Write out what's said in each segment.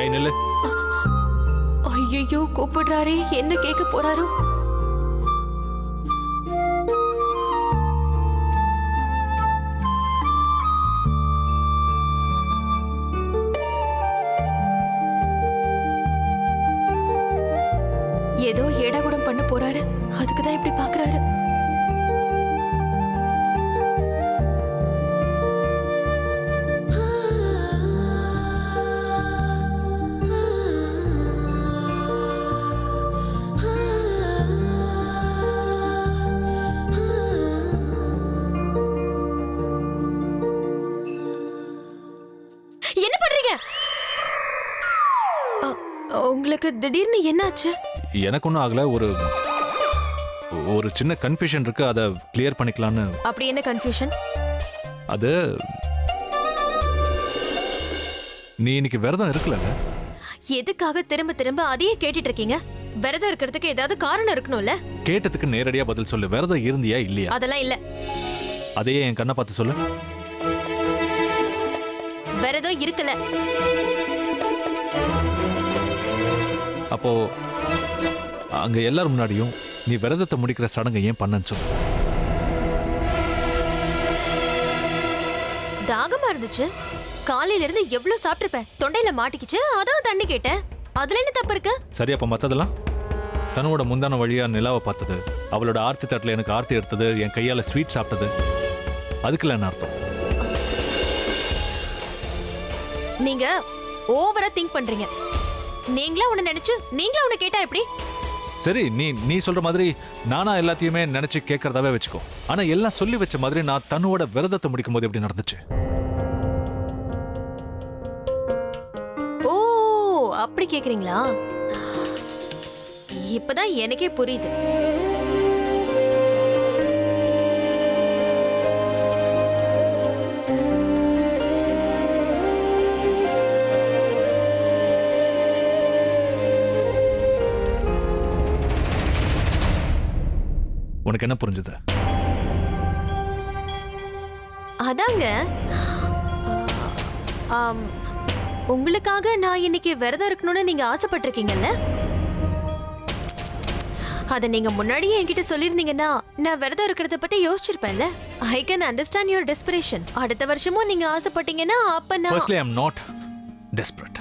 ஏய் நில்லு. ஐயோ கூப்பிடுறாரே, என்ன கேட்க போறாரோ? ஏதோ ஏடாகுடம் பண்ண போறாரு, அதுக்குதான் இப்படி பாக்குறாரு. என்ன பண்றீங்க? உங்களுக்கு திடீர்னு என்னாச்சு? எனக்கு ஒன்றும் ஆகல. ஒரு சின்ன கன்ஃபியூஷன் இருக்கு, அதை கிளியர் பண்ணிக்கலான்னு. அப்படி என்ன கன்ஃபியூஷன்? அது நீ இன்னைக்கு விரதம் இருக்கல? எதுக்காக திரும்ப திரும்ப அதையே கேட்டுட்டு இருக்கீங்க? விரதம் இருக்கிறதுக்கு ஏதாவது காரணம் இருக்கணும்ல? கேட்டதுக்கு நேரடியா பதில் சொல்லு. விரதம் இருந்தியா இல்லையா? அதெல்லாம் இல்ல. அதையே என் கண்ணை பார்த்து சொல்லு. விரதம் இருக்கல. அப்போ அங்க எல்லாரும் முன்னாடியும் நீ விரதத்தை முடிக்கிற சடங்கை ஏன் பண்ணன்னு சொல்லு. தாகமா இருந்துச்சு. காலையில இருந்து எவ்வளவு சாப்பிட்டிருப்பேன், தொண்டையில மாட்டிக்கிச்சு, அதான் தண்ணி கேட்டேன். அதுல என்ன தப்பு இருக்கு? சரி, அப்ப மத்ததெல்லாம்? தன்னோட முந்தான வழியா நிலாவை பார்த்தது, அவளோட ஆர்த்தி தட்டுல எனக்கு ஆர்த்தி எடுத்தது, என் கையால ஸ்வீட் சாப்பிட்டது, அதுக்குள்ள என்ன அர்த்தம்? நீங்க ஓவரா திங்க் பண்றீங்க. நீங்களா உன்னை நினைச்சு நீங்களா உன்னை கேட்டா எப்படி? சரி, நீ சொல்ற மாதிரி நானா எல்லாத்தையுமே நினைச்சு கேட்கறதாவே வச்சுக்கோ. ஆனா எல்லாம் சொல்லி வச்ச மாதிரி நான் தன்னோட விரதத்தை முடிக்கும் போது எப்படி நடந்துச்சு? ஓ, அப்படி கேக்குறீங்களா? இப்பதான் எனக்கே புரியுது. உனக்கு என்ன புரிஞ்சது? அதாங்க, உங்களுக்காக நான் இன்னைக்கு விரதம் இருக்கணும்னு நீங்க ஆசைப்பட்டிருக்கீங்கல்ல? அத நீங்க முன்னாடியே என்கிட்ட சொல்லிருந்தீங்கன்னா நான் விரதம் இருக்கிறத பத்தி யோசிச்சிருப்பேன்ல. I can understand your desperation. அடுத்த வருஷமும் நீங்க ஆசைப்பட்டீங்கன்னா அப்ப நான் Firstly, I'm not desperate.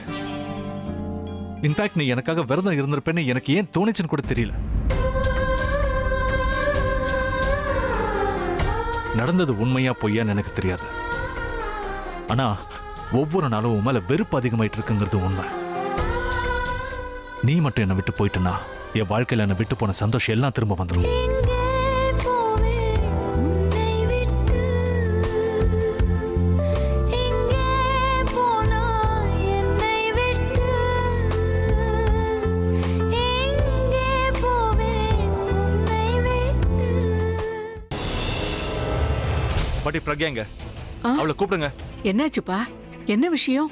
In fact நீ எனக்காக விரதம் இருந்திருப்பேன்னு எனக்கு ஏன் தோணுச்சுன்னு கூட தெரியல. நடந்தது உண்மையா பொய்யான்னு எனக்கு தெரியாது. ஆனா ஒவ்வொரு நாளும் உன் மேல வெறுப்பு அதிகமாயிட்டு இருக்குங்கிறது உண்மை. நீ மட்டும் என்னை விட்டு போயிட்டனா என் வாழ்க்கையில என்னை விட்டு போன சந்தோஷம் எல்லாம் திரும்ப வந்துடும். பாட்டி பிரக்யாங்க, அவளை கூப்பிடுங்க. என்னாச்சுப்பா? என்ன விஷயம்?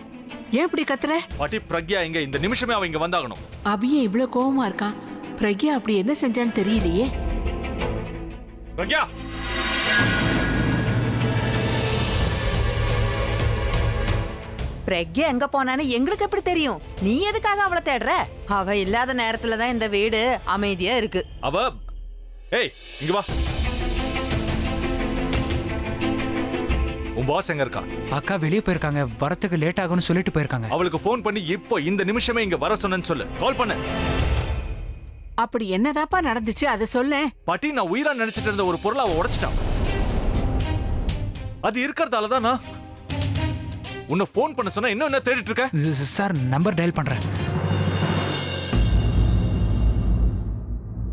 ஏன் இப்படி கத்துற? பாட்டி பிரக்யா இங்க இந்த நிமிஷமே அவ இங்க வந்தாகணும். அபியே இவ்வளவு கோவமா இருக்கான். பிரக்யா அப்படி என்ன செஞ்சான்னு தெரியலையே. பிரக்யா, பிரக்யா எங்க போனான்னு எங்களுக்கு எப்படி தெரியும்? நீ எதுக்காக அவளை தேடுற? அவ இல்லாத நேரத்துலதான் இந்த வீடு அமைதியா இருக்கு. ஏய் இங்க வா. உன் பாஸ் எங்க இருக்கா? அக்கா வெளியே போயிருக்காங்க, வரத்துக்கு லேட் ஆகும்னு சொல்லிட்டு போயிருக்காங்க. அவளுக்கு ஃபோன் பண்ணி இப்போ இந்த நிமிஷமே இங்க வர சொன்னேன்னு சொல்லு. கால் பண்ணு. அப்படி என்னதாப்பா நடந்துச்சு அதை சொல்ல. பாட்டி, நான் உயிரா நினைச்சிட்டு இருந்த ஒரு பொருளை அவ உடைச்சிட்டான். அது இருக்கிறதால தான் நான் உன்னை ஃபோன் பண்ண சொன்னா இன்னும் என்ன தேடிட்டு இருக்க? சார், நம்பர் டயல் பண்றேன்.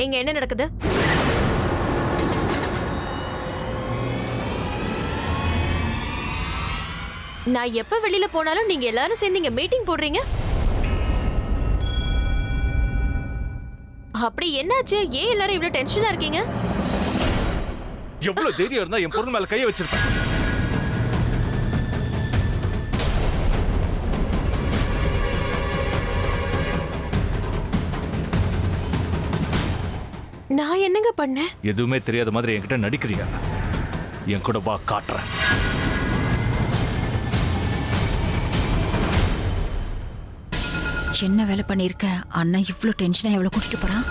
இங்க என்ன நடக்குது? நான் எப்ப வெளியில போனாலும் நீங்க எல்லாரும் சேர்ந்து இங்க மீட்டிங் போடுறீங்க. அப்படி என்னாச்சு? ஏன் எல்லாரும் இவ்வளவு டென்ஷனா இருக்கீங்க? எவ்வளவு தைரியம் இருந்தா என் பொருள் மேல கையை வச்சிருப்பேன். நான் என்னங்க பண்ணேன்? எதுவுமே தெரியாத மாதிரி என்கிட்ட நடிக்கிறியா? என் கூட வா, காட்டுறேன். என்ன வேலை பண்ணிருக்க? அண்ணன் இவ்ளோ டென்ஷனா எவ்வளவு கூட்டிட்டு போறான்?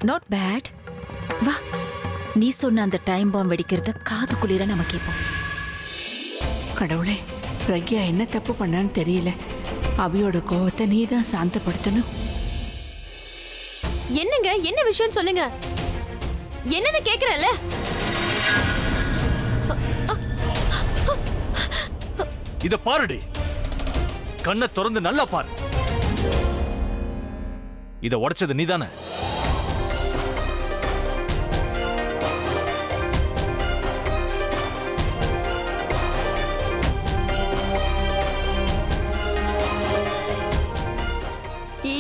Not bad. வா, நீ சொன்ன அந்த டைம் பாம் வெடிக்கிறத காது குளிர நம்ம கேட்போம். கடவுளே, பிரக்யா என்ன தப்பு பண்ணான்னு தெரியல. அபியோட கோவத்தை நீ தான் சாந்தப்படுத்தணும். என்னங்க, என்ன விஷயம் சொல்லுங்க. என்னன்னு கேக்குறேன்ல. இத பாருடி, கண்ணை திறந்து நல்லா பாரு. இத உடைச்சது நீதானே?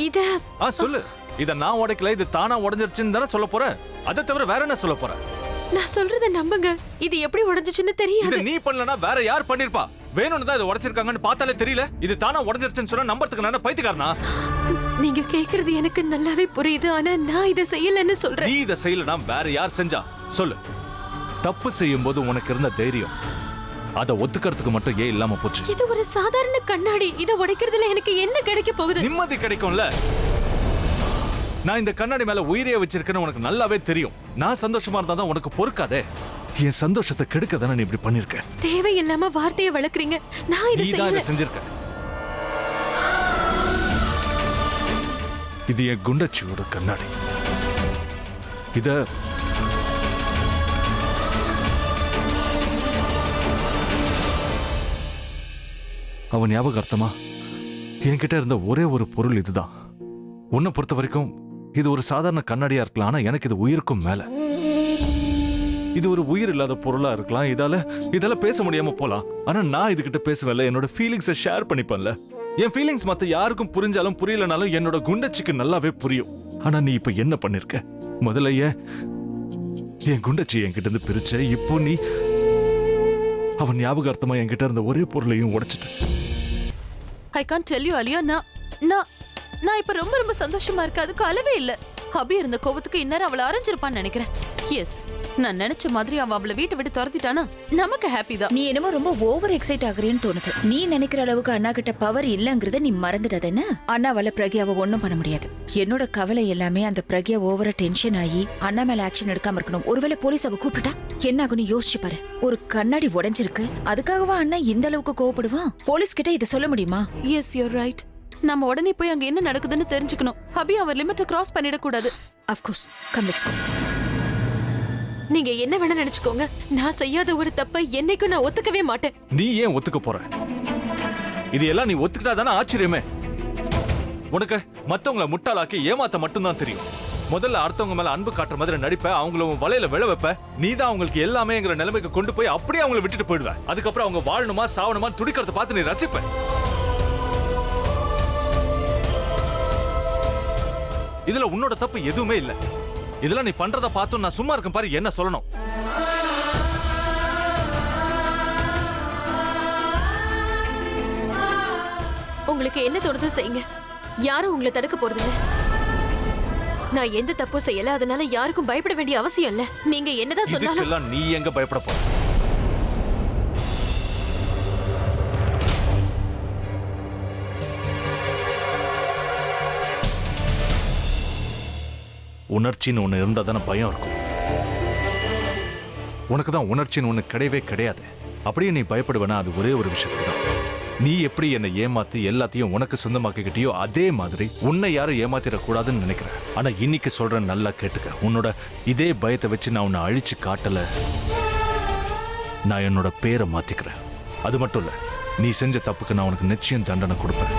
இத சொல்லு. இத நான் உடைக்கல, இது தானா உடைஞ்சிருச்சுன்னு தானே சொல்ல போற? அதை தவிர வேற என்ன சொல்ல போற? நான் சொல்றத நம்புங்க. இது எப்படி உடைஞ்சிச்சுன்னு தெரியாது. இது நீ பண்ணலனா வேற யார் பண்ணிருப்பா? வேணும்னு தான் இத உடைச்சிருக்காங்கன்னு பார்த்தாலே தெரியல. இது தானா உடைஞ்சிருச்சுன்னு சொன்னா நம்பறதுக்கு நான் பைத்தியக்காரனா? நீங்க கேக்குறது எனக்கு நல்லாவே புரியுது. ஆனா நான் இத செய்யலன்னு சொல்றேன். நீ இத செய்யலனா வேற யார் செஞ்சா? சொல்லு. தப்பு செய்யும் போது உனக்கு இருந்த தைரியம் அத ஒத்துக்கிறதுக்கு மட்டும் ஏன் இல்லாம போச்சு? இது ஒரு சாதாரண கண்ணாடி. இத உடைக்கிறதுல எனக்கு என்ன கிடைக்க போகுது? நிம்மதி கிடைக்கும்ல. நான் இந்த கண்ணாடி மேல உயிரையே வச்சிருக்கேன்னு உனக்கு நல்லாவே தெரியும். நான் சந்தோஷமா இருந்தா தான் உனக்கு பொறுக்காதே. என் சந்தோஷத்தை கெடுக்க தானே நீ இப்படி பண்ணிருக்க. தேவையில்லாம வார்த்தையை வளர்க்கறீங்க. நான் இத செய்யல. செஞ்சிருக்க. இது என் குண்டச்சியோட கண்ணாடி. இத அவன் ஞாபகார்த்தமா என்கிட்ட இருந்த ஒரே ஒரு பொருள் இதுதான். உன்னை பொறுத்த வரைக்கும் இது ஒரு சாதாரண கண்ணாடியா இருக்கலாம். ஆனா எனக்கு இது உயிருக்கும் மேல. இது ஒரு உயிர் இல்லாத பொருளா இருக்கலாம். இதால பேச முடியாம போலாம். ஆனா நான் இதுகிட்ட பேசுவேன்ல, என்னோட ஃபீலிங்ஸை ஷேர் பண்ணிப்பேன்ல. என் ஃபீலிங்ஸ் மத்த யாருக்கும் புரிஞ்சாலும் புரியலனாலும் என்னோட குண்டச்சிக்கு நல்லாவே புரியும். ஆனா நீ இப்ப என்ன பண்ணிருக்க? முதல்ல என் குண்டச்சி என்கிட்ட இருந்து பிரிச்ச. இப்போ நீ அவன் ஞாபகார்த்தமா என்கிட்ட இருந்த ஒரே பொருளையும் உடைச்சிட்ட. I can't tell you Alia. நான் இப்ப ரொம்ப ரொம்ப சந்தோஷமா இருக்கு. அதுக்கு அளவே இல்ல. அபி இருந்த கோவத்துக்கு இந்நேரம் அவளை அரைஞ்சிருப்பான்னு நினைக்கிறேன். எஸ், நான் நினைச்ச மாதிரி அவளை வீட்டை விட்டு துரத்திட்டானா நமக்கு ஹாப்பி தான். நீ என்னமோ ரொம்ப ஓவர் எக்ஸைட் ஆகுறேன்னு தோணுது. நீ நினைக்கிற அளவுக்கு அண்ணா கிட்ட பவர் இல்லங்கறத நீ மறந்துடாத என்ன? அண்ணாவால பிரக்யாவை ஒண்ணும் பண்ண முடியாது. என்னோட கவலை எல்லாமே அந்த பிரக்யா ஓவரா டென்ஷன் ஆகி அண்ணா மேல ஆக்ஷன் எடுக்காம இருக்கணும். ஒருவேளை போலீஸ் அவ கூப்பிட்டா என்ன ஆகும்னு யோசிச்சு பாரு. ஒரு கண்ணாடி உடைஞ்சிருக்கு, அதுக்காகவா அண்ணா இந்த அளவுக்கு கோவப்படுவான்? போலீஸ் கிட்ட இதை சொல்ல முடியுமா? Yes, you are right. நம்ம உடனே போய் அங்க என்ன நடக்குதுன்னு தெரிஞ்சுக்கணும். அபி அவர் லிமிட்டை கிராஸ் பண்ணிட கூடாது. Of course, come let's go. நீங்க என்ன வேணா நினைச்சுக்கோங்க. நான் செய்யாத ஒரு தப்பை என்னைக்கும் நான் ஒத்துக்கவே மாட்டேன். நீ ஏன் ஒத்துக்க போற? இது எல்லாம் நீ ஒத்துக்கிட்டா தானே ஆச்சரியமே. உனக்கு மத்தவங்கள முட்டாளாக்கி ஏமாத்த மட்டும்தான் தெரியும். முதல்ல அடுத்தவங்க மேல அன்பு காட்டுற மாதிரி நடிப்ப, அவங்கள வலையில விழ வைப்ப. நீ தான் அவங்களுக்கு எல்லாமேங்கிற நிலைமைக்கு கொண்டு போய் அப்படியே அவங்களை விட்டுட்டு போயிடுவ. அதுக்கப்புறம் அவங்க வாழணுமா சாவணுமா துடிக்கிறத பார்த்து நீ ரசிப்ப. இதுல உன்னோட தப்பு எதுவுமே இல்ல. இதெல்லாம் நீ பண்றத பார்த்து நான் சும்மா இருக்கேன் பாரு. என்ன சொல்லணும்? உங்களுக்கு என்ன தோணுதோ செய்யுங்க. யாரும் உங்களை தடுக்க போறது இல்ல. நான் எந்த தப்பும் செய்யல, அதனால யாருக்கும் பயப்பட வேண்டிய அவசியம் இல்ல. நீங்க என்னதான் சொன்னாலும் இதுக்கெல்லாம் நீ எங்க பயப்பட போற? உணர்ச்சின்னு ஒண்ணு இருந்தா தானே பயம் இருக்கும். உனக்கு தான் உணர்ச்சின்னு ஒண்ணு கிடையவே கிடையாது. அப்படியே நீ பயப்படுவேனா அது ஒரே ஒரு விஷயத்துக்கு தான். நீ எப்படி என்னை ஏமாத்தி எல்லாத்தையும் உனக்கு சொந்தமாக்கிக்கிட்டியோ அதே மாதிரி உன்னை யாரும் ஏமாத்திடக்கூடாதுன்னு நினைக்கிறேன். ஆனா இன்னைக்கு சொல்றேன், நல்லா கேட்டுக்க. உன்னோட இதே பயத்தை வச்சு நான் உன்னை அழிச்சு காட்டல. நான் என்னோட பேரை மாத்திக்கிறேன். அது மட்டும் இல்ல, நீ செஞ்ச தப்புக்கு நான் உனக்கு நிச்சயம் தண்டனை கொடுப்பேன்.